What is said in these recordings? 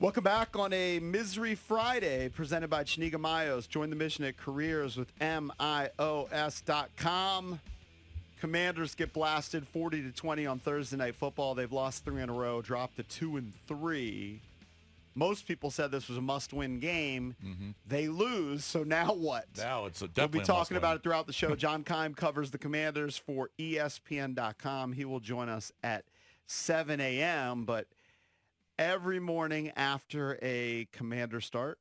Welcome back on a Misery Friday presented by Chiniga Mayos. Join the mission at careers with MIOS.com. Commanders get blasted 40-20 on Thursday Night Football. They've lost 3 in a row, dropped to 2-3. Most people said this was a must-win game. Mm-hmm. They lose, so now what? Now it's definitely We'll be talking about it throughout the show. John Keim covers the Commanders for ESPN.com. He will join us at 7 a.m., but every morning after a Commander start,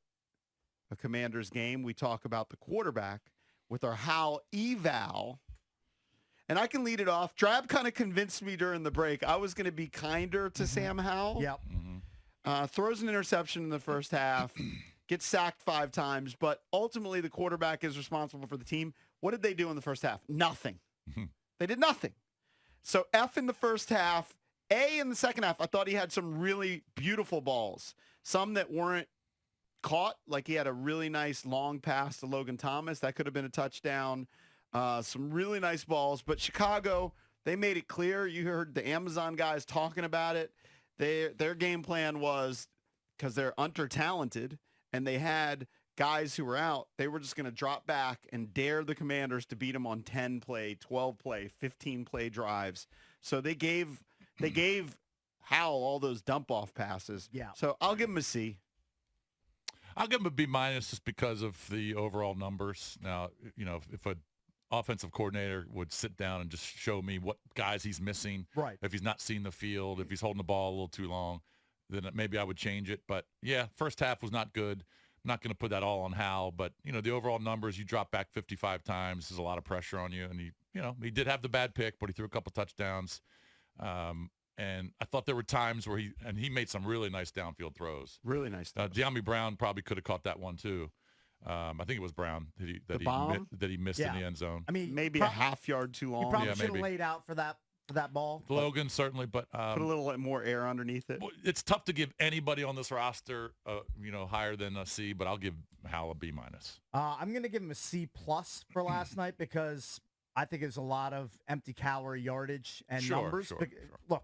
a Commanders game, we talk about the quarterback with our Howell eval. And I can lead it off. Drab kind of convinced me during the break I was going to be kinder to Sam Howell. Yep. Throws an interception in the first half, gets sacked 5 times, but ultimately the quarterback is responsible for the team. What did they do in the first half? Nothing. They did nothing. So F in the first half, A in the second half. I thought he had some really beautiful balls, some that weren't caught, like he had a really nice long pass to Logan Thomas. That could have been a touchdown. Some really nice balls. But Chicago, they made it clear. You heard the Amazon guys talking about it. Their game plan was, because they're under-talented and they had guys who were out, they were just going to drop back and dare the Commanders to beat them on 10-play, 12-play, 15-play drives. So they gave Howell all those dump-off passes. Yeah. So I'll give him a C. I'll give him a B- just because of the overall numbers. Now, you know, if a offensive coordinator would sit down and just show me what guys he's missing, right, if he's not seeing the field, if he's holding the ball a little too long, then maybe I would change it. But, yeah, first half was not good. I'm not going to put that all on Hal. But, you know, the overall numbers, you drop back 55 times. There's a lot of pressure on you. And, he did have the bad pick, but he threw a couple touchdowns. And I thought there were times where he made some really nice downfield throws. Really nice throws. De'Ami Brown probably could have caught that one too. I think it was Brown that he missed in the end zone. I mean, maybe a half yard too long. He probably should have laid out for that ball. Logan certainly, but put a little more air underneath it. It's tough to give anybody on this roster, higher than a C, but I'll give Hal a B-. I'm going to give him a C+ for last night because I think it's a lot of empty calorie yardage and numbers. Sure. Look,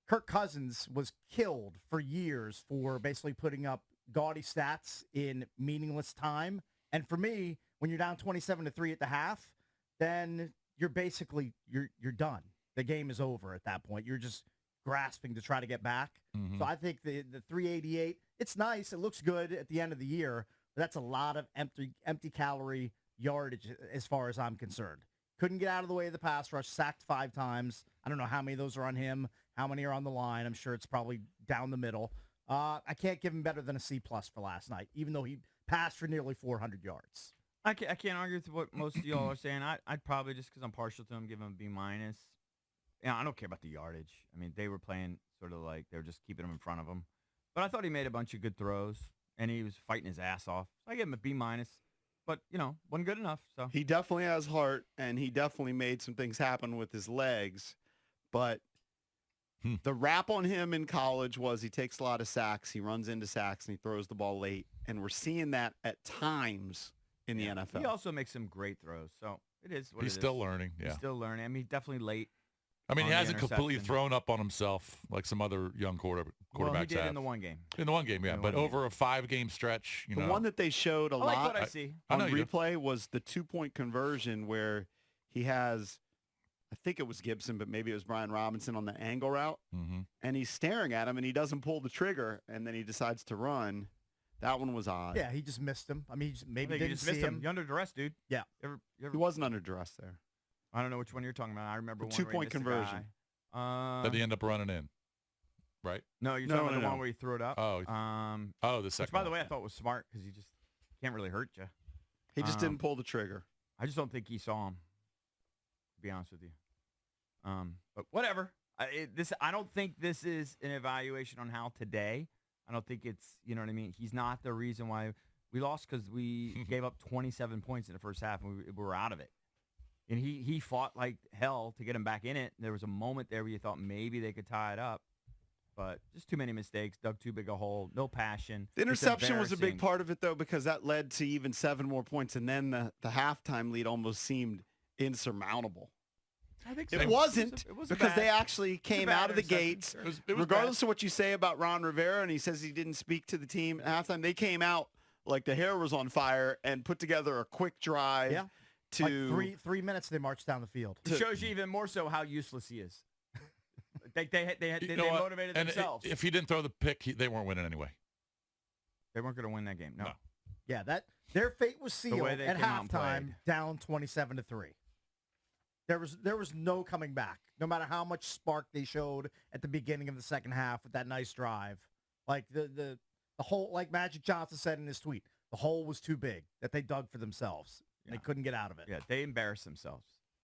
Kirk Cousins was killed for years for basically putting up gaudy stats in meaningless time. And for me, when you're down 27-3 at the half, then you're basically you're done. The game is over at that point. You're just grasping to try to get back. Mm-hmm. So I think the 388, it's nice. It looks good at the end of the year, but that's a lot of empty calorie yardage as far as I'm concerned. Couldn't get out of the way of the pass rush, sacked 5 times. I don't know how many of those are on him, how many are on the line. I'm sure it's probably down the middle. I can't give him better than a C+ for last night, even though he passed for nearly 400 yards. I can't argue with what most of y'all are saying. I'd probably, just because I'm partial to him, give him a B-. Yeah, I don't care about the yardage. I mean, they were playing sort of like they were just keeping him in front of him. But I thought he made a bunch of good throws, and he was fighting his ass off. So I give him a B-. But, wasn't good enough. So he definitely has heart, and he definitely made some things happen with his legs. But the rap on him in college was he takes a lot of sacks, he runs into sacks, and he throws the ball late. And we're seeing that at times in the NFL. He also makes some great throws. So it is what He's still learning. Yeah. He's still learning. I mean, he's definitely late. I mean, he hasn't completely thrown up on himself like some other young quarterbacks well, he did have. in the one game. In the one game, yeah. But over a 5-game stretch, the one that they showed a lot like what I see. on replay was the 2-point conversion where he has, I think it was Gibson, but maybe it was Brian Robinson on the angle route. Mm-hmm. And he's staring at him, and he doesn't pull the trigger, and then he decides to run. That one was odd. Yeah, he just missed him. I mean, he just maybe didn't see him. You're under duress, dude. Yeah. He wasn't under duress there. I don't know which one you're talking about. I remember the 2-point conversion. That he ended up running in, right? No, you're talking about the one where he threw it up. Oh, the second. Which, by the way, I thought was smart because he just can't really hurt you. He just didn't pull the trigger. I just don't think he saw him, to be honest with you. But whatever. I don't think this is an evaluation on Hal today. I don't think it's, you know what I mean? He's not the reason why we lost, because we gave up 27 points in the first half and we were out of it. And he fought like hell to get him back in it. There was a moment there where you thought maybe they could tie it up. But just too many mistakes, dug too big a hole, no passion. The interception was a big part of it, though, because that led to even 7 more points. And then the halftime lead almost seemed insurmountable. I think It wasn't It was because they bad. actually a came bad out of the interception, gates. sure. It was Regardless of what you say about Ron Rivera, and he says he didn't speak to the team at halftime, they came out like the hair was on fire and put together a quick drive Yeah. to Like 3 minutes they marched down the field. It shows you even more so how useless he is. They You know what? motivated And themselves. if he didn't throw the pick, they weren't winning anyway. They weren't going to win that game. No. No. Yeah, that their fate was sealed way they at came out and halftime, played. down 27-3. There was no coming back. No matter how much spark they showed at the beginning of the second half with that nice drive, like the hole, like Magic Johnson said in his tweet, the hole was too big that they dug for themselves. Yeah. They couldn't get out of it. Yeah, they embarrassed themselves.